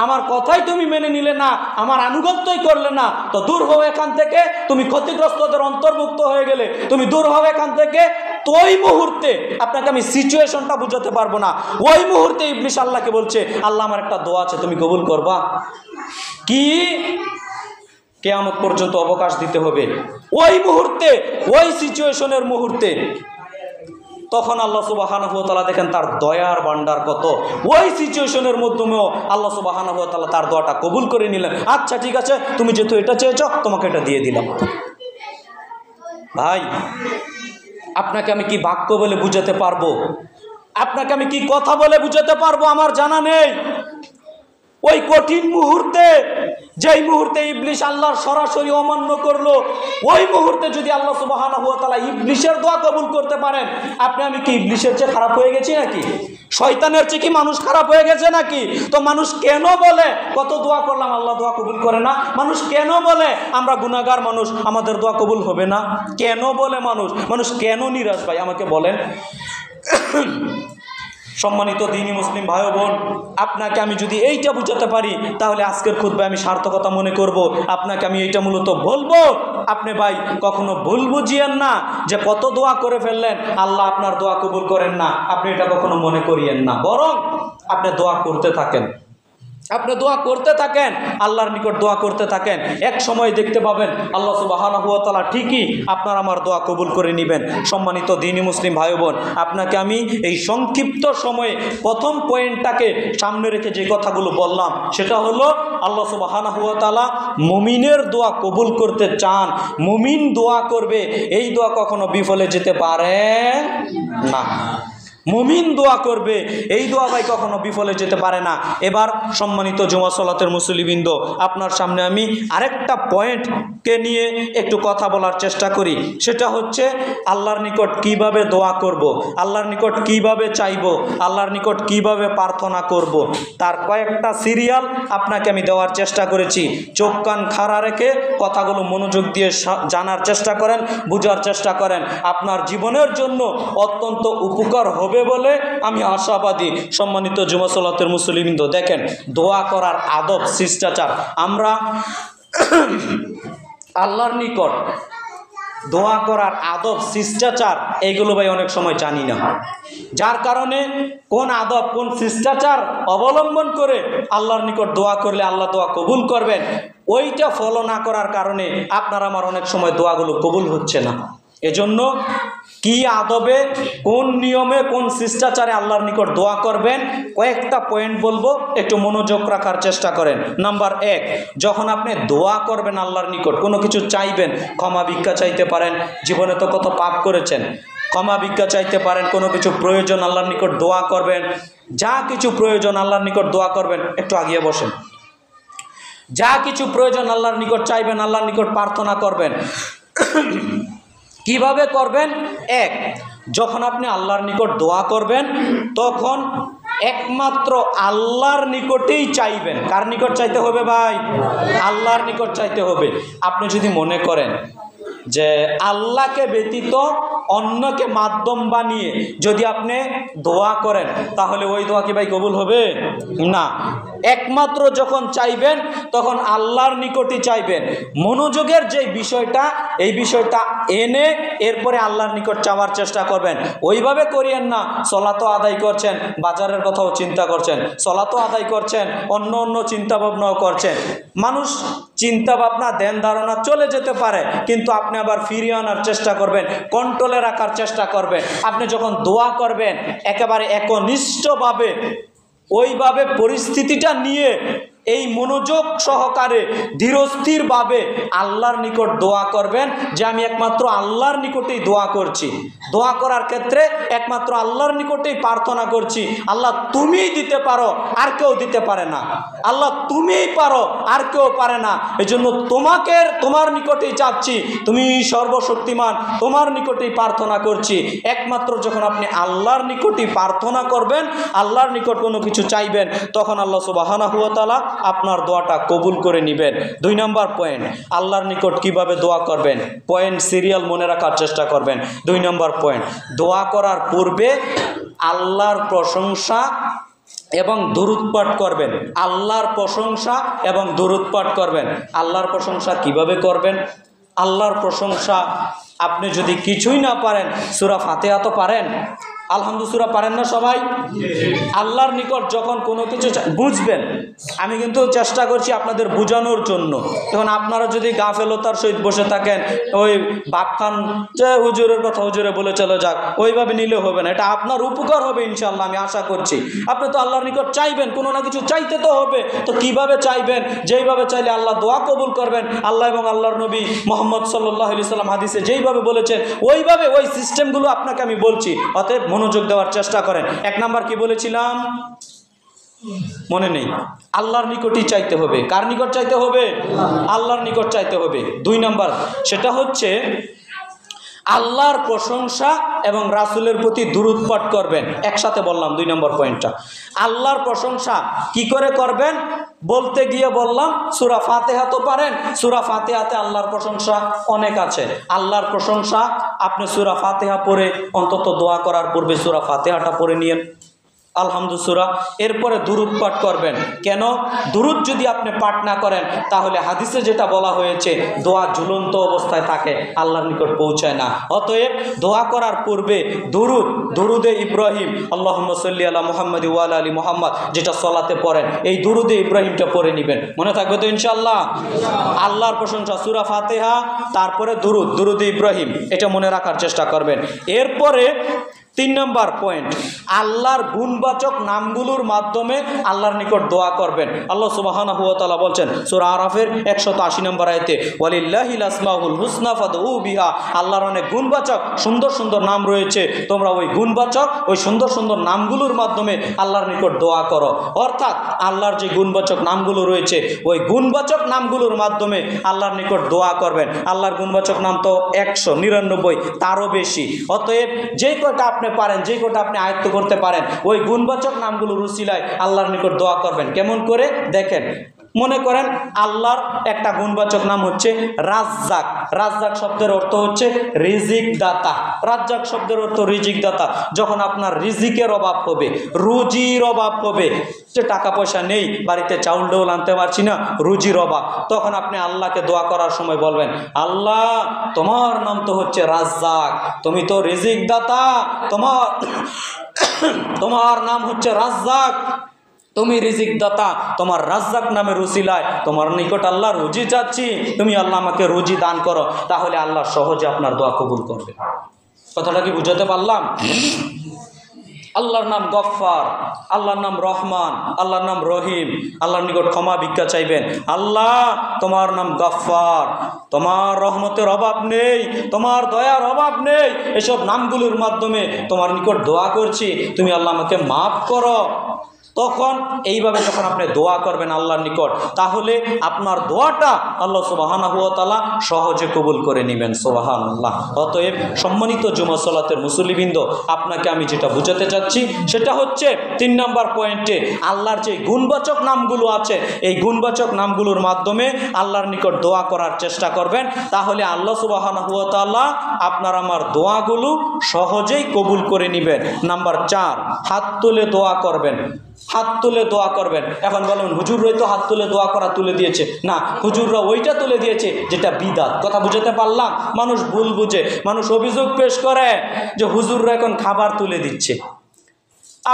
আমার কথাই তুমি মেনে নিলে না, আমার আনুগত্যই করলে না, তো দূর হও এখান থেকে, তুমি ক্ষতিগ্রস্তদের অন্তর্ভুক্ত হয়ে গেলে, তুমি দূর হও এখান থেকে। তো ওই মুহূর্তে আপনাকে আমি সিচুয়েশনটা বুঝাতে পারবো না, ওই মুহূর্তে ইবলিশ আল্লাহকে বলছে আল্লাহ আমার একটা দোয়া আছে, তুমি কবুল করবা? কি? কিয়ামত পর্যন্ত অবকাশ দিতে হবে। ওই মুহূর্তে, ওই সিচুয়েশনের মুহূর্তে তখন আল্লাহ সুবহানাহু ওয়া তাআলা দেখেন তার দয়ার ভান্ডার কত। ওই সিচুয়েশনের মাধ্যমেও আল্লাহ সুবহানাহু ওয়া তাআলা তার দোয়াটা কবুল করে নিলেন। আচ্ছা ঠিক আছে, তুমি যেহেতু এটা চেয়েছো, তোমাকে এটা দিয়ে দিলাম। ভাই আপনাকে আমি কি বাক্য বলে বুঝাতে পারবো? আপনাকে আমি কি কথা বলে বুঝাতে পারবো? আমার জানা নেই। ওই কঠিন মুহূর্তে, যেই মুহূর্তে ইবলিশ আল্লাহর সরাসরি অমান্য করলো, ওই মুহূর্তে যদি আল্লাহ সুবহানাহু ওয়া তাআলা ইবলিশের দোয়া কবুল করতে পারেন, আপনি আমি কি ইবলিশের চেয়ে খারাপ হয়ে গেছি নাকি? শয়তানের চেয়ে কি মানুষ খারাপ হয়ে গেছে নাকি? তো মানুষ কেন বলে কত দোয়া করলাম আল্লাহ দোয়া কবুল করে না? মানুষ কেন বলে আমরা গুনাহগার মানুষ, আমাদের দোয়া কবুল হবে না? কেন বলে মানুষ কেন নিরাশ? ভাই আমাকে বলেন। সম্মানিত দ্বীনি মুসলিম ভাই বোন, আপনাকে আমি যদি এইটা বুঝাতে পারি, তাহলে আজকের খুতবায় আমি সার্থকতা মনে করব। আপনাকে আমি এইটা মূলত বলবো, আপনি ভাই কখনো ভুল বুঝিয়েন না যে কত দোয়া করে ফেললেন, আল্লাহ আপনার দোয়া কবুল করেন না, আপনি এটা কখনো মনে করিয়েন না। বরং আপনি দোয়া করতে থাকেন, আপনি দোয়া করতে থাকেন, আল্লাহর নিকট দোয়া করতে থাকেন। এক সময় দেখতে পাবেন আল্লাহ সুবহানাহু ওয়া তাআলা ঠিকই আপনার আমার দোয়া কবুল করে নেবেন। সম্মানিত দ্বীনি মুসলিম ভাই বোন, আপনাকে আমি এই সংক্ষিপ্ত সময়ে প্রথম পয়েন্টটাকে সামনে রেখে যে কথাগুলো বললাম, সেটা হলো আল্লাহ সুবহানাহু ওয়া তাআলা মুমিনের দোয়া কবুল করতে চান। মুমিন দোয়া করবে, এই দোয়া কখনো বিফলে যেতে পারে না। মুমিন দোয়া করবে, এই দোয়া ভাই কখনো বিফলে যেতে পারে না। এবার সম্মানিত জুমা সালাতের মুসল্লিবৃন্দ, আপনার সামনে আমি আরেকটা পয়েন্টকে নিয়ে একটু কথা বলার চেষ্টা করি। সেটা হচ্ছে আল্লাহর নিকট কিভাবে দোয়া করব, আল্লাহর নিকট কিভাবে চাইব, আল্লাহর নিকট কিভাবে প্রার্থনা করব, তার কয়েকটা সিরিয়াল আপনাকে আমি দেওয়ার চেষ্টা করেছি। চোখ কান খাড়া রেখে কথাগুলো মনোযোগ দিয়ে জানার চেষ্টা করেন, বুঝার চেষ্টা করেন। আপনার জীবনের জন্য অত্যন্ত উপকার হবে বলে আমি আশাবাদী। সম্মানিত জুমা সালাতের মুসল্লিবৃন্দ, দেখেন দোয়া করার আদব শিষ্টাচার। আমরা আল্লাহর নিকট দোয়া করার আদব শিষ্টাচার এইগুলো ভাই অনেক সময় জানি না, যার কারণে কোন আদব কোন শিষ্টাচার অবলম্বন করে আল্লাহর নিকট দোয়া করলে আল্লাহ দোয়া কবুল করবেন, ওইটা ফলো না করার কারণে আপনার আমার অনেক সময় দোয়াগুলো কবুল হচ্ছে না। এজন্য কি আদবে কোন নিয়মে কোন শিষ্টাচারে আল্লাহর নিকট দোয়া করবেন কয়েকটা পয়েন্ট বলবো, একটু মনোযোগ রাখার চেষ্টা করেন। নাম্বার 1, যখন আপনি দোয়া করবেন আল্লাহর নিকট কোনো কিছু চাইবেন, ক্ষমা ভিক্ষা চাইতে পারেন, জীবনে তো কত পাপ করেছেন, ক্ষমা ভিক্ষা চাইতে পারেন, কোনো কিছু প্রয়োজন আল্লাহর নিকট দোয়া করবেন, যা কিছু প্রয়োজন আল্লাহর নিকট দোয়া করবেন, একটু আগিয়ে বসেন, যা কিছু প্রয়োজন আল্লাহর নিকট চাইবেন, আল্লাহর নিকট প্রার্থনা করবেন। কিভাবে করবেন? 1, যখন আপনি আল্লাহর নিকট দোয়া করবেন তখন একমাত্র আল্লাহর নিকটেই চাইবেন। কার নিকট চাইতে হবে ভাই? আল্লাহর নিকট চাইতে হবে। আপনি যদি মনে করেন যে আল্লাহকে ব্যতীত অন্যকে মাধ্যম বানিয়ে যদি আপনি দোয়া করেন তাহলে ওই দোয়া কি ভাই কবুল হবে? না। একমাত্র যখন চাইবেন তখন আল্লাহর নিকটই চাইবেন। মনোযোগের যে বিষয়টা, এই বিষয়টা এনে এরপরে আল্লাহর নিকট চাওয়ার চেষ্টা করবেন। ওইভাবে করিয়েন না সলাতো আদায় করছেন, বাজারের কথাও চিন্তা করছেন, সলাতো আদায় করছেন, অন্য অন্য চিন্তা ভাবনাও করছেন। মানুষ চিন্তা ভাবনা ধ্যান ধারণা চলে যেতে পারে, কিন্তু আপনি আবার ফিরিয়ে আনার চেষ্টা করবেন, কন্ট্রোলে রাখার চেষ্টা করবেন। আপনি যখন দোয়া করবেন একেবারে একনিষ্ঠভাবে ওইভাবে পরিস্থিতিটা নিয়ে এই মনোযোগ সহকারে ধীরস্থিরভাবে আল্লাহর নিকট দোয়া করবেন যে আমি একমাত্র আল্লাহর নিকটেই দোয়া করছি। দোয়া করার ক্ষেত্রে একমাত্র আল্লাহর নিকটেই প্রার্থনা করছি। আল্লাহ তুমিই দিতে পারো, আর কেউ দিতে পারে না। আল্লাহ তুমিই পারো, আর কেউ পারে না। এই জন্য তোমার নিকটেই চাচ্ছি, তুমি সর্বশক্তিমান, তোমার নিকটেই প্রার্থনা করছি। একমাত্র যখন আপনি আল্লাহর নিকটই প্রার্থনা করবেন, আল্লাহর নিকট কোনো কিছু চাইবেন, তখন আল্লাহ সুবহানাহু ওয়া তাআলা আপনার দোয়াটা কবুল করে নেবেন। 2 নম্বর পয়েন্ট, আল্লাহর নিকট কিভাবে দোয়া করবেন, পয়েন্ট সিরিয়াল মনে রাখার চেষ্টা করবেন। 2 নম্বর পয়েন্ট, দোয়া করার পূর্বে আল্লাহর প্রশংসা এবং দুরূদ পাঠ করবেন। আল্লাহর প্রশংসা এবং দুরূদ পাঠ করবেন। আল্লাহর প্রশংসা কিভাবে করবেন? আল্লাহর প্রশংসা আপনি যদি কিছুই না পারেন, সূরা ফাতিহা তো পারেন, আলহামদুলিল্লাহ সূরা পারেন না সবাই? আল্লাহর নিকট যখন কোনো কিছু বুঝবেন, আমি কিন্তু চেষ্টা করছি আপনাদের বোঝানোর জন্য। এখন আপনারা যদি গাফেলতার সহিত বসে থাকেন, ওই বাক্কান যে হুজুরের কথা হুজুরে বলে চলে যাক, ওইভাবে নিলে হবে না। এটা আপনার উপকার হবে ইনশাআল্লাহ, আমি আশা করছি। আপনি তো আল্লাহর নিকট চাইবেন, কোনো না কিছু চাইতে তো হবে। তো কিভাবে চাইবেন? যেইভাবে চাইলে আল্লাহ দোয়া কবুল করবেন, আল্লাহ এবং আল্লাহর নবী মুহাম্মদ সাল্লাল্লাহু আলাইহি সাল্লাম হাদিসে যেইভাবে বলেছেন, ওইভাবে ওই সিস্টেমগুলো আপনাকে আমি বলছি। অতএব মনোযোগ দেওয়ার চেষ্টা করেন। 1 নাম্বার কি বলেছিলাম? মনে নেই। আল্লাহর নিকটই চাইতে হবে। কার নিকট চাইতে হবে? আল্লাহর নিকট চাইতে হবে। 2 নাম্বার, সেটা হচ্ছে আল্লাহর প্রশংসা এবং রাসূলের প্রতি দুরূদ পাঠ করবেন। একসাথে বললাম 2 নম্বর পয়েন্টটা। আল্লাহর প্রশংসা কি করে করবেন বলতে গিয়ে বললাম সূরা ফাতিহা তো পারেন, সূরা ফাতিহাতে আল্লাহর প্রশংসা অনেক আছে। আল্লাহর প্রশংসা আপনি সূরা ফাতিহা পড়ে অন্তত দোয়া করার পূর্বে সূরা ফাতিহাটা পড়ে নিয়েন, আলহামদুলিল্লাহ। এরপরে দুরূদ পাঠ করবেন। কেন? দুরূদ যদি আপনি পাঠ না করেন তাহলে হাদিসে যেটা বলা হয়েছে, দোয়া ঝুলন্ত অবস্থায় থাকে, আল্লাহর নিকট পৌঁছায় না। অতএব দোয়া করার পূর্বে দুরুদে ইব্রাহিম, আল্লাহুম্মা সাল্লি আলা মুহাম্মাদ ওয়া আলা আলি মুহাম্মাদ, যেটা সলাতে পড়েন, এই দুরুদে ইব্রাহিমটা পড়ে নেবেন। মনে থাকবে তো ইনশাআল্লাহ? আল্লাহর প্রশংসা সূরা ফাতিহা, তারপরে দুরুদে ইব্রাহিম, এটা মনে রাখার চেষ্টা করবেন। এরপরে 3 নম্বর পয়েন্ট, আল্লাহর গুণবাচক নামগুলোর মাধ্যমে আল্লাহর নিকট দোয়া করবেন। আল্লাহ সুবহানাহু ওয়া তাআলা বলছেন সূরা আরাফের 180 নম্বর আয়াতে, ওয়ালিল্লাহিল আসমাউল হুসনা ফাদউ বিহা, আল্লাহর অনেক গুণবাচক সুন্দর সুন্দর নাম রয়েছে, তোমরা ওই গুণবাচক ওই সুন্দর সুন্দর নামগুলোর মাধ্যমে আল্লাহর নিকট দোয়া করো। অর্থাৎ আল্লাহর যে গুণবাচক নামগুলো রয়েছে, ওই গুণবাচক নামগুলোর মাধ্যমে আল্লাহর নিকট দোয়া করবেন। আল্লাহর গুণবাচক নাম তো 199, তারও বেশি। অতএব যে কয়টা আপনি পারেন, যে কোটা আপনি আয়ত্ত করতে পারেন, ওই গুণবাচক নামগুলোর উসিলায় আল্লাহর নিকট দোয়া করবেন। কেমন করে? দেখেন, মনে করেন আল্লাহর একটা গুণবাচক নাম হচ্ছে রাজ্জাক। রাজ্জাক শব্দের অর্থ হচ্ছে রিজিক দাতা। রাজ্জাক শব্দের অর্থ রিজিক দাতা। যখন আপনার রিজিকের অভাব হবে, রুজির অভাব হবে, যে টাকা পয়সা নেই, বাড়িতে চাউল ডাউল আনতে পারছি না, রুজির অভাব, তখন আপনি আল্লাহকে দোয়া করার সময় বলবেন, আল্লাহ তোমার নাম তো হচ্ছে রাজ্জাক, তুমি তো রিজিক দাতা, তোমার নাম হচ্ছে রাজ্জাক, তুমি রিজিক দাতা, তোমার রাজ্জাক নামের উসিলায় তোমার নিকট আল্লাহ রুজি চাচ্ছি, তুমি আল্লাহ আমাকে রুজি দান করো। তাহলে আল্লাহ সহজে আপনার দোয়া কবুল করবে। কথাটা কি বুঝাতে পারলাম? আল্লাহর নাম গফফার, আল্লাহর নাম রহমান, আল্লাহর নাম রহিম। আল্লাহর নিকট ক্ষমা ভিক্ষা চাইবেন, আল্লাহ তোমার নাম গফফার, তোমার রহমতের অভাব নেই, তোমার দয়ার অভাব নেই, এসব নামগুলোর মাধ্যমে তোমার নিকট দোয়া করছি, তুমি আল্লাহ আমাকে মাফ করো। তখন এইভাবে যখন আপনি দোয়া করবেন আল্লাহর নিকট, তাহলে আপনার দোয়াটা আল্লাহ সুবহানাহু ওয়া তাআলা সহজে কবুল করে নেবেন। সুবহানাল্লাহ। অতএব সম্মানিত জুমা সালাতের মুসল্লিবৃন্দ, আপনাকে আমি যেটা বুঝাতে চাচ্ছি সেটা হচ্ছে 3 নম্বর পয়েন্টে আল্লাহর যে গুণবাচক নামগুলো আছে, এই গুণবাচক নামগুলোর মাধ্যমে আল্লাহর নিকট দোয়া করার চেষ্টা করবেন। তাহলে আল্লাহ সুবহানাহু ওয়া তাআলা আপনার আমার দোয়াগুলো সহজেই কবুল করে নেবেন। নাম্বার 4, হাত তুলে দোয়া করবেন। হাত তুলে দোয়া করবেন। এখন বলুন হুজুররাই তো হাত তুলে দোয়া করা তুলে দিয়েছে। না, হুজুররা ওইটা তুলে দিয়েছে যেটা বিদাত। কথা বুঝাতে পারলাম? মানুষ ভুল বুঝে, মানুষ অভিযোগ পেশ করে যে হুজুররা এখন খাবার তুলে দিচ্ছে।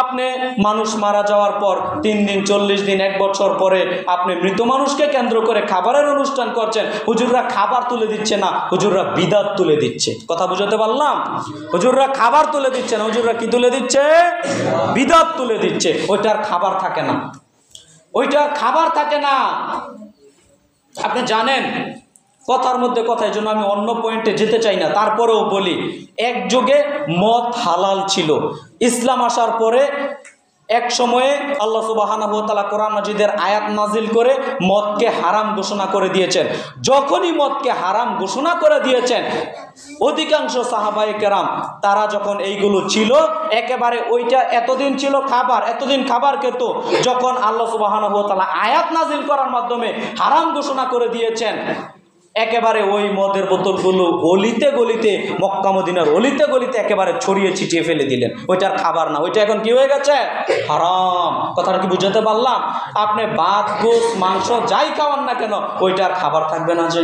আপনি মানুষ মারা যাওয়ার পর 3 দিন, 40 দিন, 1 বছর পরে আপনি মৃত মানুষকে কেন্দ্র করে খাবারের অনুষ্ঠান করছেন। হুজুররা খাবার তুলে দিচ্ছে না, হুজুররা বিদাত তুলে দিচ্ছে। কথা বুঝাতে পারলাম? হুজুররা খাবার তুলে দিচ্ছে না, হুজুররা কি তুলে দিচ্ছে? বিদাত তুলে দিচ্ছে। ওইটার খাবার থাকে না, ওইটার খাবার থাকে না। আপনি জানেন, কথার মধ্যে কথা, এই জন্য আমি অন্য পয়েন্টে যেতে চাই না, তারপরেও বলি, এক যুগে মদ হালাল ছিল। ইসলাম আসার পরে এক সময়ে আল্লাহ সুবহানাহু ওয়া তাআলা কোরআন মাজিদের আয়াত নাজিল করে মদকে হারাম ঘোষণা করে দিয়েছেন। যখনই মদকে হারাম ঘোষণা করে দিয়েছেন, অধিকাংশ সাহাবায়ে কেরাম তারা যখন এইগুলো ছিল একেবারে, ওইটা এতদিন ছিল খাবার, এতদিন খাবার খেত। যখন আল্লাহ সুবহানাহু ওয়া তাআলা আয়াত নাজিল করার মাধ্যমে হারাম ঘোষণা করে দিয়েছেন, একেবারে ওই মদের বোতলগুলো গলিতে গলিতে, মক্কা মদিনার অলিতে গলিতে একেবারে ছড়িয়ে ছিটিয়ে ফেলে দিলেন। ওইটার খাবার না, ওইটা এখন কি হয়ে গেছে? হারাম। কথাটা কি বুঝাতে পারলাম? আপনি ভাত, গোশত, মাংস যাই খাওয়ান না কেন, ওইটার খাবার থাকবে না, যে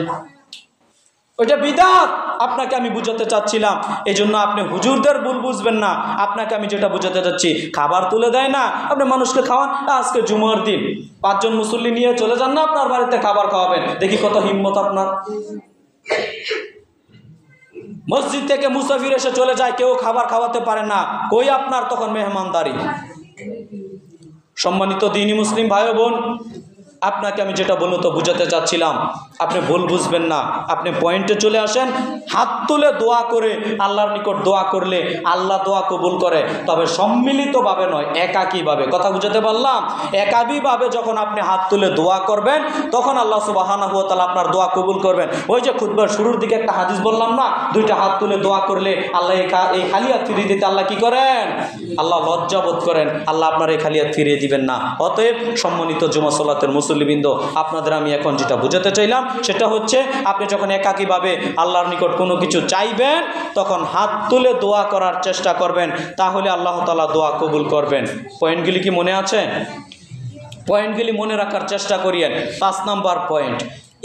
ওইটা বিদাত। আপনাকে আমি বুঝাতে চাচ্ছিলাম, এই জন্য আপনি হুজুরদের ভুল বুঝবেন না। আপনাকে আমি যেটা বুঝাতে চাচ্ছি, খাবার তুলে দেয় না, আপনি মানুষকে খাওয়ান। আজকে জুমার দিন 5 জন মুসল্লি নিয়ে চলে যান না আপনার বাড়িতে, খাবার খাওয়াবেন। দেখি কত হিম্মত আপনার। মসজিদ থেকে মুসাফির এসে চলে যায়, কেউ খাবার খাওয়াতে পারে না, কই আপনার তখন মেহমানদারি? সম্মানিত দ্বীনি মুসলিম ভাই বোন, আপনাকে আমি যেটা বলতে বুঝাতে চাচ্ছিলাম, আপনি ভুল বুঝবেন না, আপনি পয়েন্টে চলে আসেন। হাত তুলে দোয়া করে আল্লাহর নিকট দোয়া করলে আল্লাহ দোয়া কবুল করে, তবে সম্মিলিতভাবে নয়, একাকীভাবে। কথা বুঝাতে পারলাম? একাকীভাবে যখন আপনি হাত তুলে দোয়া করবেন, তখন আল্লাহ সুবহানাহু ওয়া তাআলা আপনার দোয়া কবুল করবেন। ওই যে খুতবার শুরুর দিকে একটা হাদিস বললাম না, 2টা হাত তুলে দোয়া করলে আল্লাহ এই খালি হাত ফিরিয়ে দিতে আল্লাহ কি করেন? আল্লাহ লজ্জা বোধ করেন, আল্লাহ আপনার এই খালি হাত ফিরিয়ে দিবেন না। অতএব সম্মানিত জুমা সালাতের মুসল্লিবৃন্দ, আপনাদের আমি এখন যেটা বুঝাতে চাইলাম সেটা হচ্ছে, আপনি যখন একাকীভাবে আল্লাহর নিকট কোনো কিছু চাইবেন, তখন হাত তুলে দোয়া করার চেষ্টা করবেন, তাহলে আল্লাহ তাআলা দোয়া কবুল করবেন। পয়েন্টগুলি কি মনে আছে? পয়েন্টগুলি মনে রাখার চেষ্টা করিয়েন। 5 নম্বর পয়েন্ট,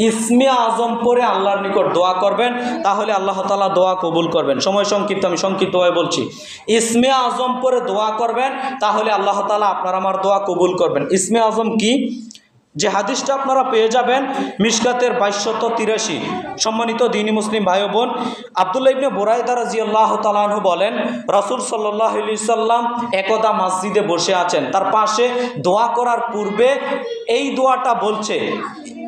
ইসমে আজম পরে আল্লাহর নিকট দোয়া করবেন, তাহলে আল্লাহ তাআলা দোয়া কবুল করবেন। সময় সংক্ষিপ্ত, আমি সংক্ষিপ্তভাবে বলছি। ইসমে আজম পরে দোয়া করবেন, তাহলে আল্লাহ তাআলা আপনার আমার দোয়া কবুল করবেন। ইসমে আজম কি? যে হাদিসটা আপনারা পেয়ে যাবেন মিশকাতের 2283। সম্মানিত দ্বীনি মুসলিম ভাই বোন, আব্দুল্লাহ ইবনে বুরাইদা রাদিয়াল্লাহু তাআলা আনহু বলেন, রাসূল সাল্লাল্লাহু আলাইহি সাল্লাম একদা মসজিদে বসে আছেন, তার পাশে দোয়া করার পূর্বে এই দোয়াটা বলছে,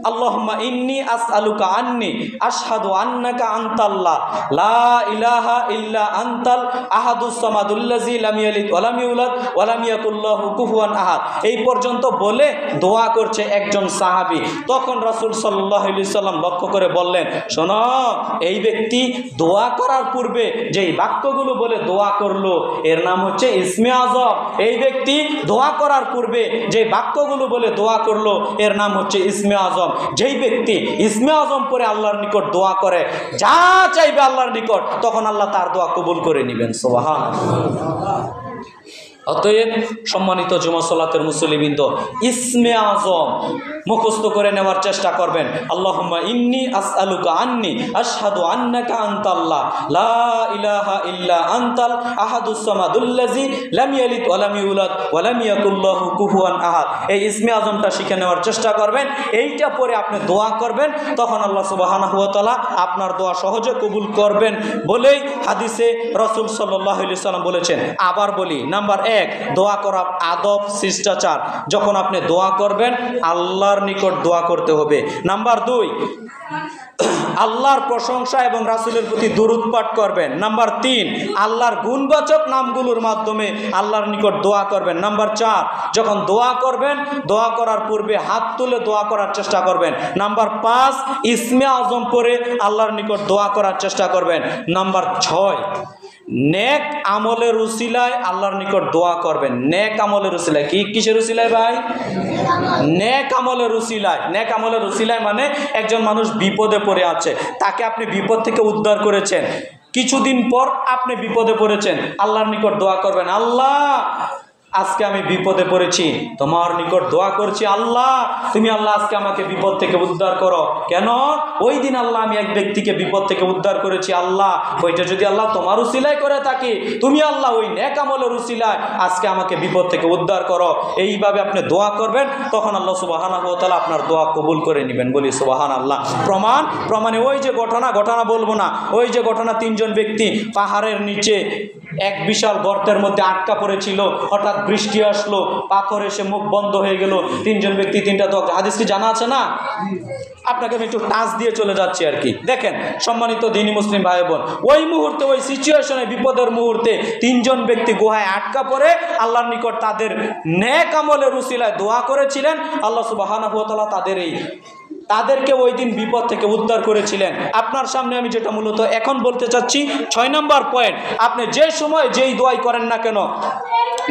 আল্লাহুম্মা ইন্নী আসআলুকা আন্নী আশহাদু আন্নাকা আনতাল্লাহ লা ইলাহা ইল্লা আনতাল আহাদুস সামাদুল্লাযী লাম ইয়ালিদ ওয়া লাম ইউলাদ ওয়া লাম ইয়াকুল লাহু কুফুয়ান আহাদ। এই পর্যন্ত বলে দোয়া করছে একজন সাহাবী। তখন রাসূল সাল্লাল্লাহু আলাইহি সাল্লাম লক্ষ্য করে বললেন, শোনো, এই ব্যক্তি দোয়া করার পূর্বে যেই বাক্যগুলো বলে দোয়া করলো এর নাম হচ্ছে ইসমে আজম। এই ব্যক্তি দোয়া করার পূর্বে যে বাক্যগুলো বলে দোয়া করলো এর নাম হচ্ছে ইসমে আজম। যেই ব্যক্তি ইসমে আজম পরে আল্লাহর নিকট দোয়া করে, যা চাইবে আল্লাহর নিকট, তখন আল্লাহ তার দোয়া কবুল করে নেবেন। সুবহানাল্লাহ। অতএব সম্মানিত জুমা সালাতের মুসল্লিবৃন্দ, ইসমে আজম মুখস্থ করে নেওয়ার চেষ্টা করবেন। আল্লাহুম্মা ইন্নী আসআলুকা আন্নী আশহাদু আন্নাকা আনতাল্লাহ লা ইলাহা ইল্লা আনতাল আহাদুস সামাদুল্লাযী লাম ইয়ালিদ ওয়া লাম ইউলাদ ওয়া লাম ইয়াকুল লাহু কুফুয়ান আহাদ। এই ইসমে আজমটা শিখে নেওয়ার চেষ্টা করবেন। এইটা পরে আপনি দোয়া করবেন, তখন আল্লাহ সুবহানাহু ওয়া তাআলা আপনার দোয়া সহজে কবুল করবেন বলেই হাদিসে রাসূল সাল্লাল্লাহু আলাইহি সাল্লাম বলেছেন। আবার বলি, নাম্বার 1, দোয়া করার আদব শিষ্টাচার। যখন আপনি দোয়া করবেন আল্লাহর নিকট দোয়া করতে হবে। নাম্বার 2, আল্লাহর প্রশংসা এবং রাসূলের প্রতি দুরূদ পাঠ করবেন। নাম্বার 3, আল্লাহর গুণবাচক নামগুলোর মাধ্যমে আল্লাহর নিকট দোয়া করবেন। নাম্বার 4, যখন দোয়া করবেন দোয়া করার পূর্বে হাত তুলে দোয়া করার চেষ্টা করবেন। নাম্বার 5, ইসমে আজম পড়ে আল্লাহর নিকট দোয়া করার চেষ্টা করবেন। নাম্বার 6, নেক আমলের উসিলায় আল্লাহর নিকট দোয়া করবেন। নেক আমলের উসিলায়, কিসের উসিলায় ভাই? নেক আমলের উসিলায়। নেক আমলের উসিলায় মানে একজন মানুষ বিপদে পড়ে আছে, তাকে আপনি বিপদ থেকে উদ্ধার করেছেন, কিছুদিন পর আপনি বিপদে পড়েছেন, আল্লাহর নিকট দোয়া করবেন, আল্লাহ আজকে আমি বিপদে পড়েছি, তোমার নিকট দোয়া করছি, আল্লাহ তুমি আল্লাহ আজকে আমাকে বিপদ থেকে উদ্ধার করো। কেন? ওই দিন আল্লাহ আমি এক ব্যক্তিকে বিপদ থেকে উদ্ধার করেছি, আল্লাহ ওইটা যদি আল্লাহ তোমার উসিলায় করে থাকি, তুমি আল্লাহ ওই নেক আমলের উসিলায় আজকে আমাকে বিপদ থেকে উদ্ধার করো। এইভাবে আপনি দোয়া করবেন, তখন আল্লাহ সুবহানাহু ওয়া তাআলা আপনার দোয়া কবুল করে নেবেন। বলি সুবহানাল্লাহ। প্রমাণে ওই যে ঘটনা বলবো না, ওই যে ঘটনা, 3 জন ব্যক্তি পাহাড়ের নিচে এক বিশাল গর্তের মধ্যে আটকা পড়েছিল, হঠাৎ বৃষ্টি আসলো, পাথর এসে মুখ বন্ধ হয়ে গেল, 3 জন ব্যক্তি 3টা দোয়া। হাদিস কি জানা আছে না? আপনাকে আমি একটু টাচ দিয়ে চলে যাচ্ছি আর কি। দেখেন সম্মানিত দ্বীনি মুসলিম ভাই বোন, ওই মুহূর্তে, ওই সিচুয়েশনে, বিপদের মুহূর্তে 3 জন ব্যক্তি গুহায় আটকা পড়ে আল্লাহর নিকট তাদের নেক আমলের উসিলায় দোয়া করেছিলেন। আল্লাহ সুবহানাহু ওয়া তাআলা তাদেরকে ওই দিন বিপদ থেকে উদ্ধার করেছিলেন। আপনার সামনে আমি যেটা মূলত এখন বলতে চাচ্ছি, 6 নম্বর পয়েন্ট, আপনি যে সময় যেই দোয়াই করেন না কেন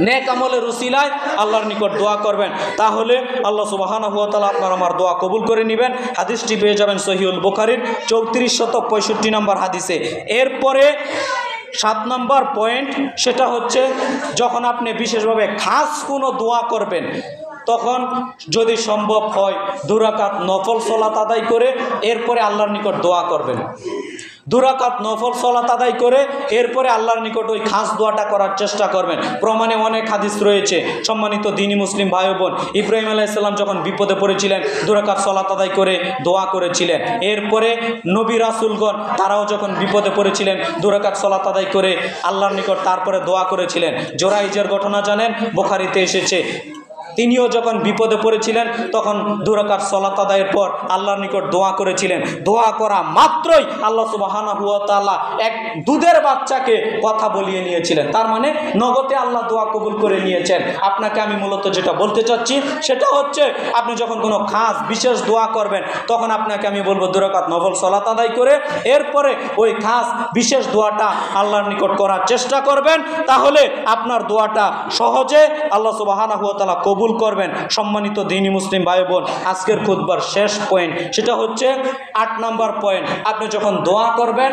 নেক আমলের উসিলায় আল্লাহর নিকট দোয়া করবেন, তাহলে আল্লাহ সুবহানাহু ওয়া তাআলা আপনার আমার দোয়া কবুল করে নেবেন। হাদিসটি পেয়ে যাবেন সহিহুল বুখারীর 3465 নম্বর হাদিসে। এরপরে 7 নম্বর পয়েন্ট, সেটা হচ্ছে যখন আপনি বিশেষভাবে খাস কোনো দোয়া করবেন, তখন যদি সম্ভব হয় 2 রাকাত নফল সালাত আদায় করে এরপরে আল্লাহর নিকট দোয়া করবেন। 2 রাকাত নফল সালাত আদায় করে এরপরে আল্লাহর নিকট ওই খাস দোয়াটা করার চেষ্টা করবেন। প্রমাণে অনেক হাদিস রয়েছে। সম্মানিত দ্বীনি মুসলিম ভাই বোন, ইব্রাহিম আলাইহিস সালাম যখন বিপদে পড়েছিলেন 2 রাকাত সালাত আদায় করে দোয়া করেছিলেন। এরপরে নবী রাসূলগণ তারাও যখন বিপদে পড়েছিলেন 2 রাকাত সালাত আদায় করে আল্লাহর নিকট তারপরে দোয়া করেছিলেন। জোরাইজের ঘটনা জানেন, বুখারীতে এসেছে। তিনিও যখন বিপদে পড়েছিলেন তখন 2 রাকাত সালাত আদায়ের পর আল্লাহর নিকট দোয়া করেছিলেন। দোয়া করা মাত্রই আল্লাহ সুবহানাহু ওয়া তাআলা এক দুধের বাচ্চাকে কথা বলিয়ে নিয়েছিলেন। তার মানে নগদে আল্লাহ দোয়া কবুল করে নিয়েছেন। আপনাকে আমি মূলত যেটা বলতে চাচ্ছি সেটা হচ্ছে, আপনি যখন কোনো খাস বিশেষ দোয়া করবেন তখন আপনাকে আমি বলবো 2 রাকাত নফল সালাত আদায় করে এরপরে ওই খাস বিশেষ দোয়াটা আল্লাহর নিকট করার চেষ্টা করবেন, তাহলে আপনার দোয়াটা সহজে আল্লাহ সুবহানাহু ওয়া তাআলা কবুল করবেন। সম্মানিত দ্বীনি মুসলিম ভাই বোন, আজকের খুতবার শেষ পয়েন্ট, সেটা হচ্ছে 8 নম্বর পয়েন্ট। আপনি যখন দোয়া করবেন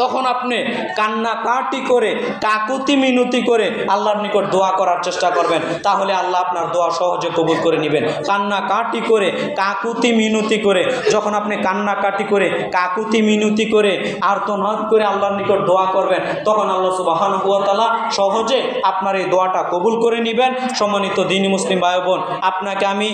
তখন আপনি কান্নাকাটি করে, কাকুতি মিনতি করে আল্লাহর নিকট দোয়া করার চেষ্টা করবেন, তাহলে আল্লাহ আপনার দোয়া সহজে কবুল করে নেবেন। কান্নাকাটি করে, কাকুতি মিনতি করে, যখন আপনি কান্নাকাটি করে, কাকুতি মিনতি করে, আর্তনাদ করে আল্লাহর নিকট দোয়া করবেন, তখন আল্লাহ সুবহানাহু ওয়া তাআলা সহজে আপনার এই দোয়াটা কবুল করে নেবেন। সম্মানিত দ্বীনি মুসলিম ভাই বোন, আপনাকে আমি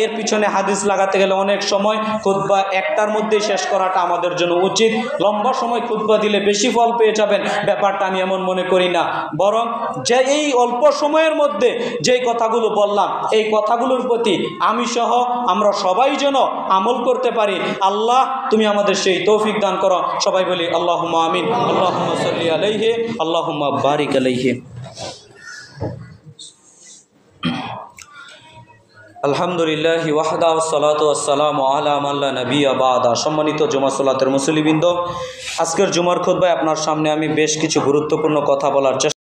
এর পিছনে হাদিস লাগাতে গেলে অনেক সময়, খুতবা 1টার মধ্যেই শেষ করাটা আমাদের জন্য উচিত। লম্বা সময় খুতবা দিলে বেশি ফল পেয়ে যাবেন, ব্যাপারটা আমি এমন মনে করি না। বরং যে এই অল্প সময়ের মধ্যে যেই কথাগুলো বললাম, এই কথাগুলোর প্রতি আমি সহ আমরা সবাই যেন আমল করতে পারি। আল্লাহ তুমি আমাদের সেই তৌফিক দান করো। সবাই বলি আল্লাহুম্মা আমিন। আল্লাহুম্মা সাল্লি আলাইহি, আল্লাহুম্মা বারিক আলাইহি। আলহামদুলিল্লাহ ওয়াহদা ওয়াসসালাতু ওয়াসসালামু আলা মান লা নাবিয়্যা বা'দা। সম্মানিত জুমা সালাতের মুসল্লিবৃন্দ, আজকের জুমার খুতবায় আপনার সামনে আমি বেশ কিছু গুরুত্বপূর্ণ কথা বলার চেষ্টা